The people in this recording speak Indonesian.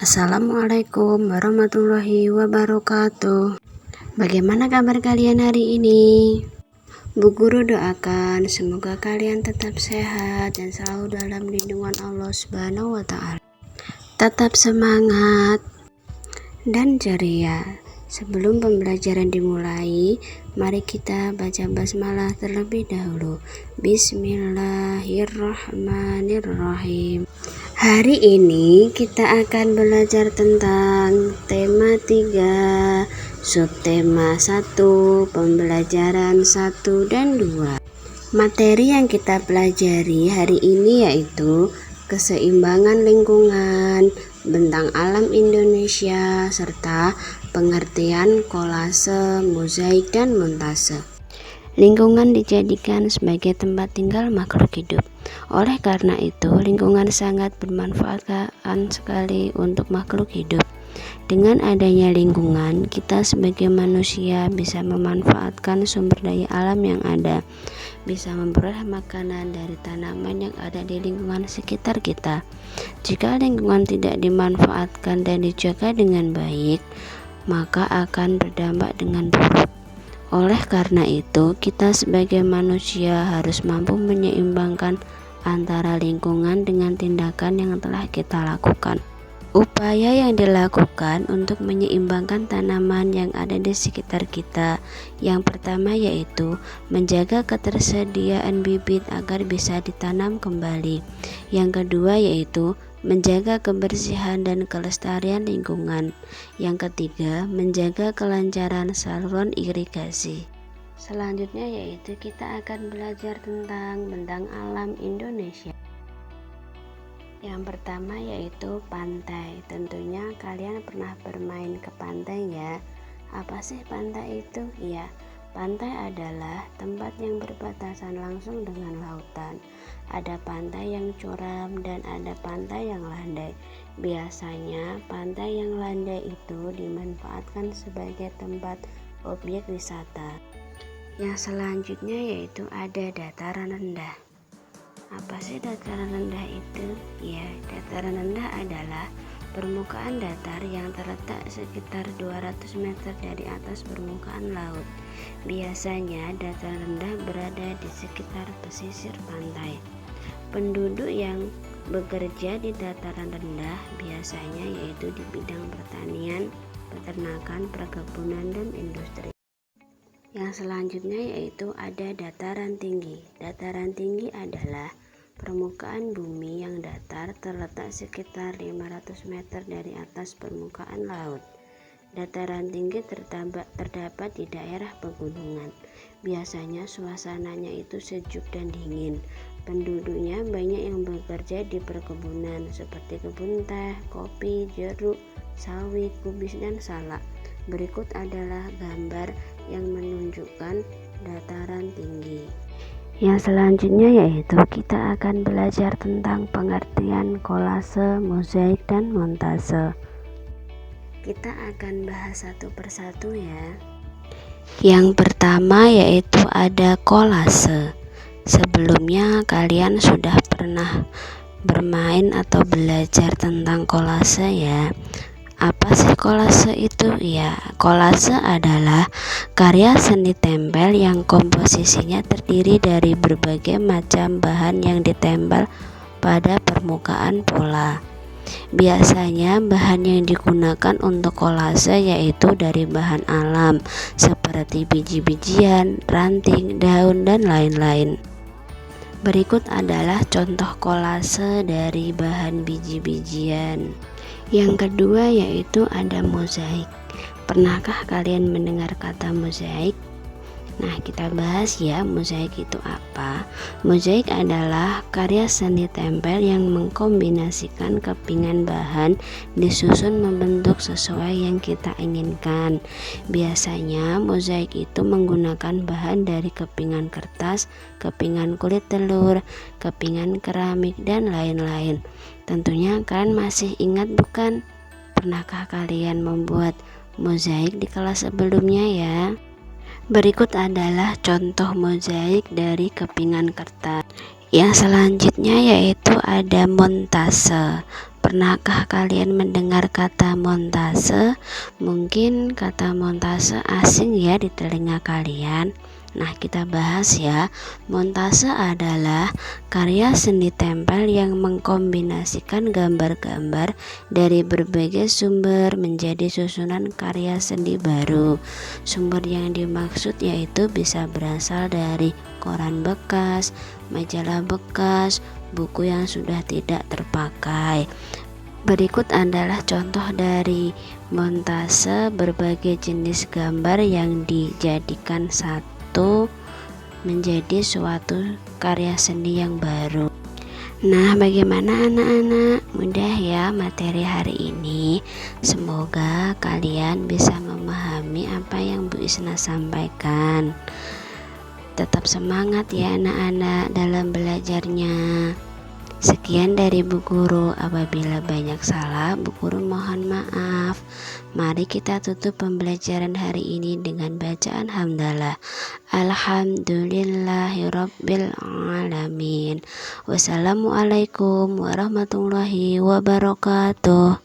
Assalamualaikum warahmatullahi wabarakatuh. Bagaimana kabar kalian hari ini? Bu Guru doakan semoga kalian tetap sehat dan selalu dalam lindungan Allah Subhanahu wa Ta'ala. Tetap semangat dan ceria. Sebelum pembelajaran dimulai, mari kita baca basmalah terlebih dahulu. Bismillahirrahmanirrahim. Hari ini kita akan belajar tentang tema 3, subtema 1, pembelajaran 1 dan 2. Materi yang kita pelajari hari ini yaitu keseimbangan lingkungan, bentang alam Indonesia, serta pengertian kolase, mozaik, dan montase. Lingkungan dijadikan sebagai tempat tinggal makhluk hidup. Oleh karena itu, lingkungan sangat bermanfaat sekali untuk makhluk hidup. Dengan adanya lingkungan, kita sebagai manusia bisa memanfaatkan sumber daya alam yang ada, bisa memperoleh makanan dari tanaman yang ada di lingkungan sekitar kita. Jika lingkungan tidak dimanfaatkan dan dijaga dengan baik, maka akan berdampak dengan buruk. Oleh karena itu, kita sebagai manusia harus mampu menyeimbangkan antara lingkungan dengan tindakan yang telah kita lakukan. Upaya yang dilakukan untuk menyeimbangkan tanaman yang ada di sekitar kita, yang pertama yaitu menjaga ketersediaan bibit agar bisa ditanam kembali. Yang kedua yaitu menjaga kebersihan dan kelestarian lingkungan. Yang ketiga, menjaga kelancaran saluran irigasi. Selanjutnya yaitu kita akan belajar tentang bentang alam Indonesia. Yang pertama yaitu pantai. Tentunya kalian pernah bermain ke pantai ya. Apa sih pantai itu? Ya, pantai adalah tempat yang berbatasan langsung dengan lautan. Ada pantai yang curam dan ada pantai yang landai. Biasanya pantai yang landai itu dimanfaatkan sebagai tempat objek wisata. Yang selanjutnya yaitu ada dataran rendah. Apa sih dataran rendah itu? Ya, dataran rendah adalah permukaan datar yang terletak sekitar 200 meter dari atas permukaan laut. Biasanya dataran rendah berada di sekitar pesisir pantai. Penduduk yang bekerja di dataran rendah biasanya yaitu di bidang pertanian, peternakan, perkebunan, dan industri. Yang selanjutnya yaitu ada dataran tinggi. Dataran tinggi adalah permukaan bumi yang datar terletak sekitar 500 meter dari atas permukaan laut. Dataran tinggi terdapat di daerah pegunungan. Biasanya suasananya itu sejuk dan dingin. Penduduknya banyak yang bekerja di perkebunan seperti kebun teh, kopi, jeruk, sawit, kubis, dan salak. Berikut adalah gambar yang menunjukkan dataran tinggi. Yang selanjutnya yaitu kita akan belajar tentang pengertian kolase, mozaik, dan montase. Kita akan bahas satu persatu ya. Yang pertama yaitu ada kolase. Sebelumnya kalian sudah pernah bermain atau belajar tentang kolase ya. Apa sih kolase itu? Ya, kolase adalah karya seni tempel yang komposisinya terdiri dari berbagai macam bahan yang ditempel pada permukaan pola. Biasanya bahan yang digunakan untuk kolase yaitu dari bahan alam seperti biji-bijian, ranting, daun, dan lain-lain. Berikut adalah contoh kolase dari bahan biji-bijian. Yang kedua yaitu ada mozaik. Pernahkah kalian mendengar kata mozaik? Nah, kita bahas ya, mozaik itu apa? Mozaik adalah karya seni tempel yang mengkombinasikan kepingan bahan disusun membentuk sesuai yang kita inginkan. Biasanya mozaik itu menggunakan bahan dari kepingan kertas, kepingan kulit telur, kepingan keramik, dan lain-lain. Tentunya kalian masih ingat bukan? Pernahkah kalian membuat mozaik di kelas sebelumnya ya? Berikut adalah contoh mozaik dari kepingan kertas. Yang selanjutnya yaitu ada montase. Pernahkah kalian mendengar kata montase? Mungkin kata montase asing ya di telinga kalian. Nah, kita bahas ya. Montase adalah karya seni tempel yang mengkombinasikan gambar-gambar dari berbagai sumber menjadi susunan karya seni baru. Sumber yang dimaksud yaitu bisa berasal dari koran bekas, majalah bekas, buku yang sudah tidak terpakai. Berikut adalah contoh dari montase berbagai jenis gambar yang dijadikan satu menjadi suatu karya seni yang baru. Nah, bagaimana anak-anak? Mudah ya materi hari ini. Semoga kalian bisa memahami apa yang Bu Isna sampaikan. Tetap semangat ya anak-anak dalam belajarnya. Sekian dari Bu Guru. Apabila banyak salah, Bu Guru mohon maaf. Mari kita tutup pembelajaran hari ini dengan bacaan hamdalah. Alhamdulillahirabbil alamin. Wassalamualaikum warahmatullahi wabarakatuh.